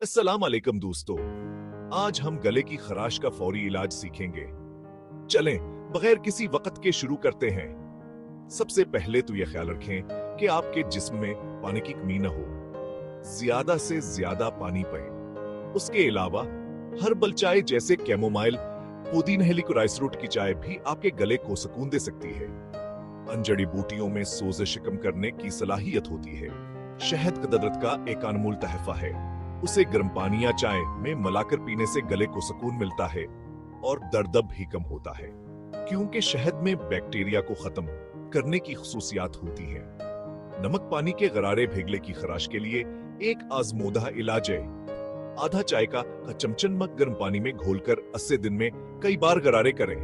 अस्सलाम वालेकुम दोस्तों, आज हम गले की खराश का फौरी इलाज सीखेंगे। चलें, बगैर किसी वक्त के शुरू करते हैं। सबसे पहले तो यह ख्याल रखें कि आपके जिस्म में पानी की कमी न हो। ज्यादा से ज्यादा पानी पिएं। उसके अलावा हर्बल चाय जैसे कैमोमाइल, पुदीना हेलिकोराइस रूट की चाय भी आपके गले को सुकून दे सकती है। अन जड़ी बूटियों में सोजिश कम करने की सलाहियत होती है। शहद कुदरत का एक अनमोल तहफा है। उसे गर्म पानी या चाय में मिलाकर पीने से गले को सुकून मिलता है और दर्द भी कम होता है, क्योंकि शहद में बैक्टीरिया को खत्म करने की खुसूसियात होती है। नमक पानी के गरारे भिगले की खराश के लिए एक आजमूदा इलाज है। आधा चाय का चमचन मग गर्म पानी में घोलकर 80 दिन में कई बार गरारे करें।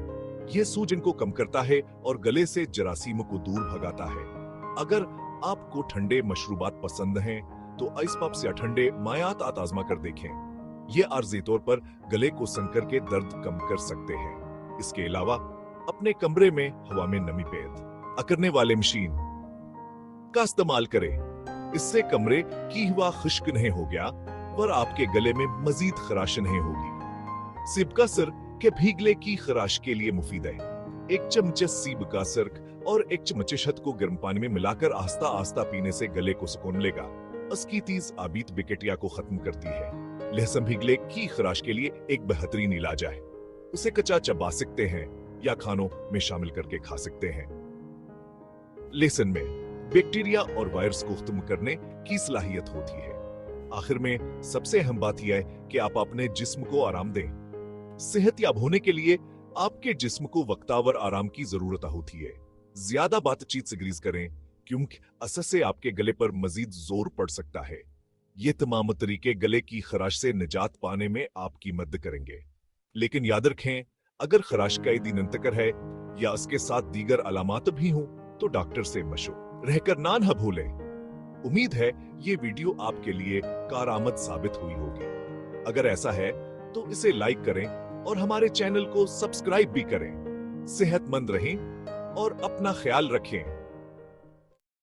यह सूजन को कम करता है और गले से जरासीम को दूर भगाता है। अगर आपको ठंडे मशरूबात पसंद हैं तो आइस पॉप्स या ठंडे मायात आजमा कर देखें। ये आर्जी तौर पर गले को संकर के दर्द कम कर सकते हैं। इसके अलावा अपने कमरे में हवा में नमी पैदा करने वाले मशीन का इस्तेमाल करें। इससे कमरे की हवा खुश्क नहीं हो गया और आपके गले में मजीद खराश नहीं होगी। सीब का सिरक के भीगले की खराश के लिए मुफीद है। एक चम्मच सीब का सिरक और एक चम्मच शहद को गर्म पानी में मिलाकर आस्ता आस्ता पीने से गले को सुकून मिलेगा। उसकी तेज आबीत बैक्टीरिया को खत्म करती है। लहसुन भीगले की खराश के लिए एक बेहतरीन इलाज है। उसे कच्चा चबा सकते हैं या खानों में शामिल करके खा सकते हैं। लहसुन में बैक्टीरिया और वायरस को खत्म करने की सलाहियत होती है। आखिर में सबसे अहम बात यह है कि आप अपने जिस्म को आराम दें। सेहतयाब होने के लिए आपके जिस्म को वक्तावर आराम की जरूरत होती है। ज्यादा बातचीत से ग्रीज करें, क्योंकि असर से आपके गले पर मजीद जोर पड़ सकता है। ये तमाम तरीके गले की खराश से निजात पाने में आपकी मदद करेंगे। लेकिन याद रखें, अगर खराश कई दिन तक है या इसके साथ दीगर अलामात भी हों तो डॉक्टर से मशवरा रहकर ना भूलें। उम्मीद है ये वीडियो आपके लिए कारआमद साबित हुई होगी। अगर ऐसा है तो इसे लाइक करें और हमारे चैनल को सब्सक्राइब भी करें। सेहतमंद रहें और अपना ख्याल रखें।